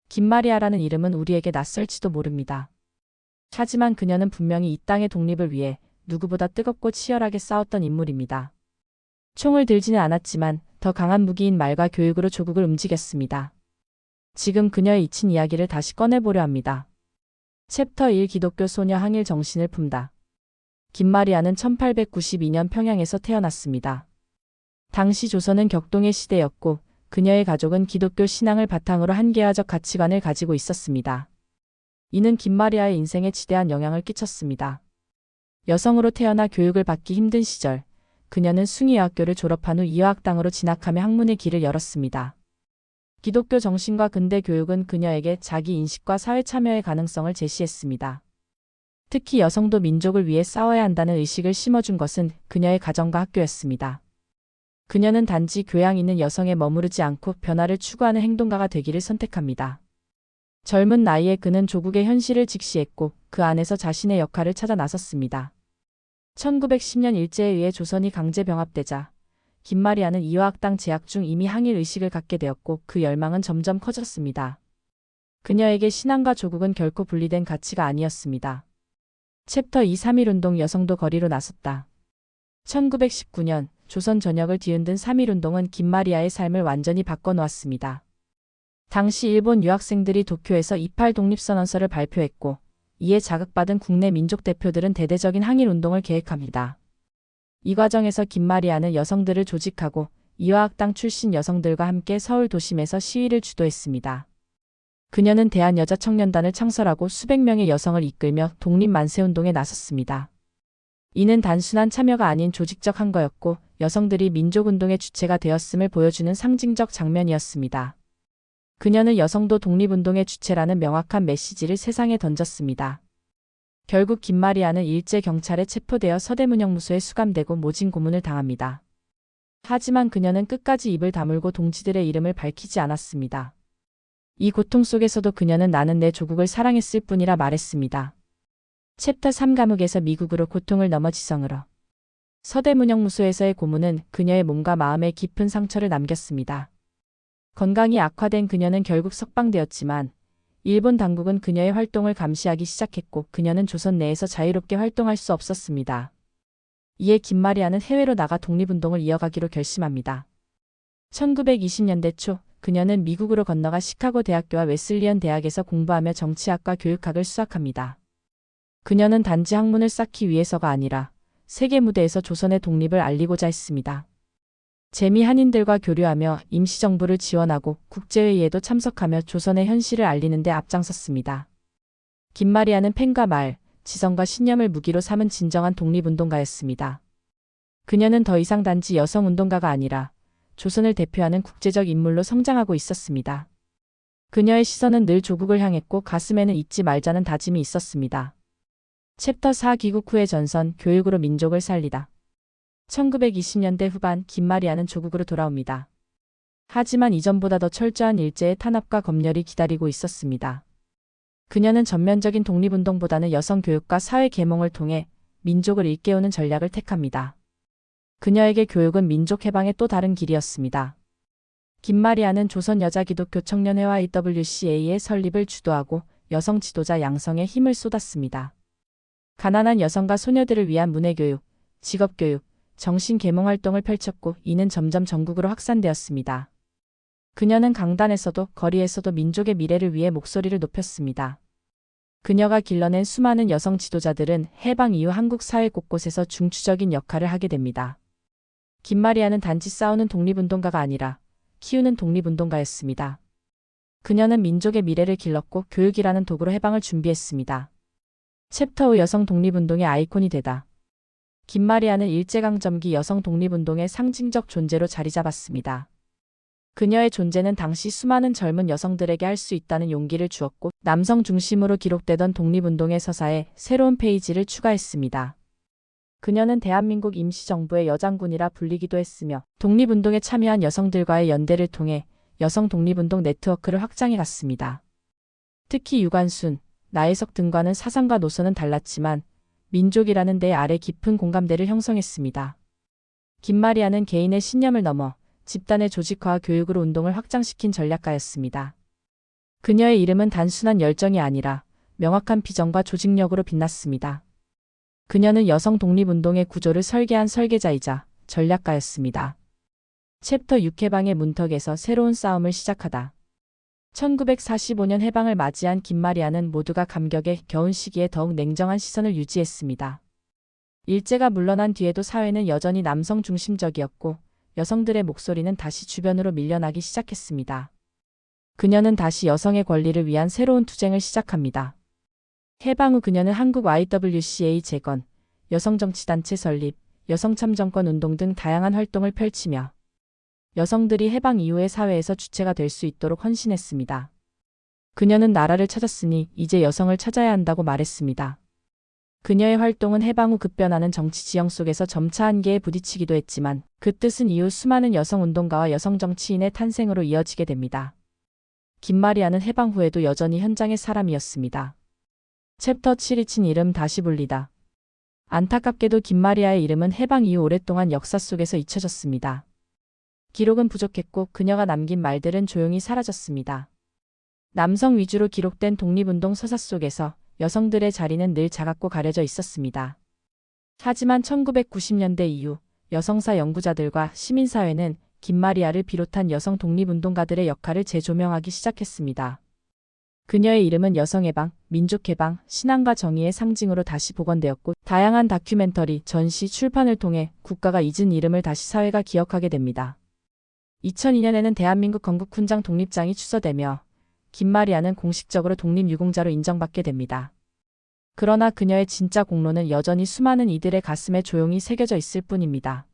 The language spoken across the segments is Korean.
김마리아라는 이름은 우리에게 낯설지도 모릅니다. 하지만 그녀는 분명히 이 땅의 독립을 위해 누구보다 뜨겁고 치열하게 싸웠던 인물입니다. 총을 들지는 않았지만 더 강한 무기인 말과 교육으로 조국을 움직였습니다. 지금 그녀의 잊힌 이야기를 다시 꺼내보려 합니다. 챕터 1 기독교 소녀 항일 정신을 품다. 김마리아는 1892년 평양에서 태어났습니다. 당시 조선은 격동의 시대였고 그녀의 가족은 기독교 신앙을 바탕으로 한계화적 가치관을 가지고 있었습니다. 이는 김마리아의 인생에 지대한 영향을 끼쳤습니다. 여성으로 태어나 교육을 받기 힘든 시절, 그녀는 숭의여학교를 졸업한 후 이화학당으로 진학하며 학문의 길을 열었습니다. 기독교 정신과 근대 교육은 그녀에게 자기 인식과 사회 참여의 가능성을 제시했습니다. 특히 여성도 민족을 위해 싸워야 한다는 의식을 심어준 것은 그녀의 가정과 학교였습니다. 그녀는 단지 교양 있는 여성에 머무르지 않고 변화를 추구하는 행동가가 되기를 선택합니다. 젊은 나이에 그는 조국의 현실을 직시했고 그 안에서 자신의 역할을 찾아 나섰습니다. 1910년 일제에 의해 조선이 강제 병합되자 김마리아는 이화학당 재학 중 이미 항일 의식을 갖게 되었고 그 열망은 점점 커졌습니다. 그녀에게 신앙과 조국은 결코 분리된 가치가 아니었습니다. 챕터 2 3.1운동 여성도 거리로 나섰다. 1919년 조선 전역을 뒤흔든 3.1운동은 김마리아의 삶을 완전히 바꿔놓았습니다. 당시 일본 유학생들이 도쿄에서 28 독립선언서를 발표했고 이에 자극받은 국내 민족 대표들은 대대적인 항일운동을 계획합니다. 이 과정에서 김마리아는 여성들을 조직하고 이화학당 출신 여성들과 함께 서울 도심에서 시위를 주도했습니다. 그녀는 대한여자청년단을 창설하고 수백 명의 여성을 이끌며 독립만세운동에 나섰습니다. 이는 단순한 참여가 아닌 조직적 항거였고 여성들이 민족운동의 주체가 되었음을 보여주는 상징적 장면이었습니다. 그녀는 여성도 독립운동의 주체라는 명확한 메시지를 세상에 던졌습니다. 결국 김마리아는 일제 경찰에 체포되어 서대문형무소에 수감되고 모진 고문을 당합니다. 하지만 그녀는 끝까지 입을 다물고 동지들의 이름을 밝히지 않았습니다. 이 고통 속에서도 그녀는 나는 내 조국을 사랑했을 뿐이라 말했습니다. 챕터 3 감옥에서 미국으로 고통을 넘어 지성으로. 서대문형무소에서의 고문은 그녀의 몸과 마음에 깊은 상처를 남겼습니다. 건강이 악화된 그녀는 결국 석방되었지만 일본 당국은 그녀의 활동을 감시하기 시작했고 그녀는 조선 내에서 자유롭게 활동할 수 없었습니다. 이에 김마리아는 해외로 나가 독립운동을 이어가기로 결심합니다. 1920년대 초 그녀는 미국으로 건너가 시카고 대학교와 웨슬리언 대학에서 공부하며 정치학과 교육학을 수학합니다. 그녀는 단지 학문을 쌓기 위해서가 아니라 세계 무대에서 조선의 독립을 알리고자 했습니다. 재미 한인들과 교류하며 임시정부를 지원하고 국제회의에도 참석하며 조선의 현실을 알리는 데 앞장섰습니다. 김마리아는 펜과 말, 지성과 신념을 무기로 삼은 진정한 독립운동가였습니다. 그녀는 더 이상 단지 여성운동가가 아니라 조선을 대표하는 국제적 인물로 성장하고 있었습니다. 그녀의 시선은 늘 조국을 향했고 가슴에는 잊지 말자는 다짐이 있었습니다. 챕터 4 귀국 후의 전선, 교육으로 민족을 살리다. 1920년대 후반 김마리아는 조국으로 돌아옵니다. 하지만 이전보다 더 철저한 일제의 탄압과 검열이 기다리고 있었습니다. 그녀는 전면적인 독립운동보다는 여성 교육과 사회 계몽을 통해 민족을 일깨우는 전략을 택합니다. 그녀에게 교육은 민족 해방의 또 다른 길이었습니다. 김마리아는 조선 여자기독교청년회와 AWCA의 설립을 주도하고 여성 지도자 양성에 힘을 쏟았습니다. 가난한 여성과 소녀들을 위한 문해교육, 직업교육, 정신계몽 활동을 펼쳤고 이는 점점 전국으로 확산되었습니다. 그녀는 강단에서도 거리에서도 민족의 미래를 위해 목소리를 높였습니다. 그녀가 길러낸 수많은 여성 지도자들은 해방 이후 한국 사회 곳곳에서 중추적인 역할을 하게 됩니다. 김마리아는 단지 싸우는 독립운동가가 아니라 키우는 독립운동가였습니다. 그녀는 민족의 미래를 길렀고 교육이라는 도구로 해방을 준비했습니다. 챕터 5 여성 독립운동의 아이콘이 되다. 김마리아는 일제강점기 여성 독립운동의 상징적 존재로 자리 잡았습니다. 그녀의 존재는 당시 수많은 젊은 여성들에게 할 수 있다는 용기를 주었고 남성 중심으로 기록되던 독립운동의 서사에 새로운 페이지를 추가했습니다. 그녀는 대한민국 임시정부의 여장군이라 불리기도 했으며 독립운동에 참여한 여성들과의 연대를 통해 여성 독립운동 네트워크를 확장해 갔습니다. 특히 유관순, 나혜석 등과는 사상과 노선은 달랐지만 민족이라는 데 아래 깊은 공감대를 형성했습니다. 김마리아는 개인의 신념을 넘어 집단의 조직화와 교육으로 운동을 확장시킨 전략가였습니다. 그녀의 이름은 단순한 열정이 아니라 명확한 비전과 조직력으로 빛났습니다. 그녀는 여성 독립운동의 구조를 설계한 설계자이자 전략가였습니다. 챕터 6 해방의 문턱에서 새로운 싸움을 시작하다. 1945년 해방을 맞이한 김마리아는 모두가 감격에 겨운 시기에 더욱 냉정한 시선을 유지했습니다. 일제가 물러난 뒤에도 사회는 여전히 남성 중심적이었고 여성들의 목소리는 다시 주변으로 밀려나기 시작했습니다. 그녀는 다시 여성의 권리를 위한 새로운 투쟁을 시작합니다. 해방 후 그녀는 한국 YWCA 재건, 여성정치단체 설립, 여성참정권 운동 등 다양한 활동을 펼치며 여성들이 해방 이후의 사회에서 주체가 될 수 있도록 헌신했습니다. 그녀는 나라를 찾았으니 이제 여성을 찾아야 한다고 말했습니다. 그녀의 활동은 해방 후 급변하는 정치 지형 속에서 점차 한계에 부딪히기도 했지만 그 뜻은 이후 수많은 여성 운동가와 여성 정치인의 탄생으로 이어지게 됩니다. 김마리아는 해방 후에도 여전히 현장의 사람이었습니다. 챕터 7 잊힌 이름 다시 불리다. 안타깝게도 김마리아의 이름은 해방 이후 오랫동안 역사 속에서 잊혀졌습니다. 기록은 부족했고 그녀가 남긴 말들은 조용히 사라졌습니다. 남성 위주로 기록된 독립운동 서사 속에서 여성들의 자리는 늘 작았고 가려져 있었습니다. 하지만 1990년대 이후 여성사 연구자들과 시민사회는 김마리아를 비롯한 여성 독립운동가들의 역할을 재조명하기 시작했습니다. 그녀의 이름은 여성해방, 민족해방, 신앙과 정의의 상징으로 다시 복원되었고 다양한 다큐멘터리, 전시, 출판을 통해 국가가 잊은 이름을 다시 사회가 기억하게 됩니다. 2002년에는 대한민국 건국훈장 독립장이 추서되며 김마리아는 공식적으로 독립유공자로 인정받게 됩니다. 그러나 그녀의 진짜 공로는 여전히 수많은 이들의 가슴에 조용히 새겨져 있을 뿐입니다.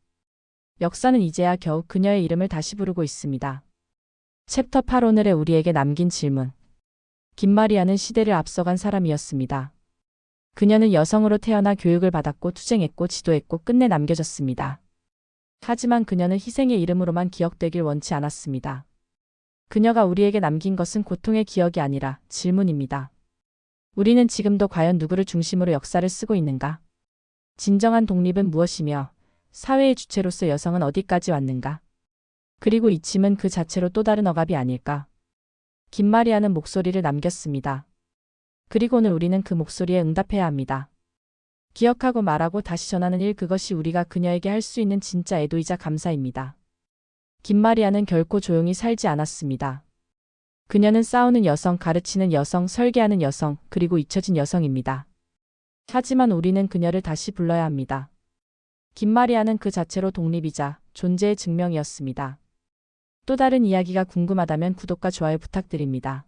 역사는 이제야 겨우 그녀의 이름을 다시 부르고 있습니다. 챕터 8 오늘의 우리에게 남긴 질문. 김마리아는 시대를 앞서간 사람이었습니다. 그녀는 여성으로 태어나 교육을 받았고 투쟁했고 지도했고 끝내 남겨졌습니다. 하지만 그녀는 희생의 이름으로만 기억되길 원치 않았습니다. 그녀가 우리에게 남긴 것은 고통의 기억이 아니라 질문입니다. 우리는 지금도 과연 누구를 중심으로 역사를 쓰고 있는가? 진정한 독립은 무엇이며 사회의 주체로서 여성은 어디까지 왔는가? 그리고 잊힘은 그 자체로 또 다른 억압이 아닐까? 김마리아는 목소리를 남겼습니다. 그리고 오늘 우리는 그 목소리에 응답해야 합니다. 기억하고 말하고 다시 전하는 일, 그것이 우리가 그녀에게 할 수 있는 진짜 애도이자 감사입니다. 김마리아는 결코 조용히 살지 않았습니다. 그녀는 싸우는 여성, 가르치는 여성, 설계하는 여성, 그리고 잊혀진 여성입니다. 하지만 우리는 그녀를 다시 불러야 합니다. 김마리아는 그 자체로 독립이자 존재의 증명이었습니다. 또 다른 이야기가 궁금하다면 구독과 좋아요 부탁드립니다.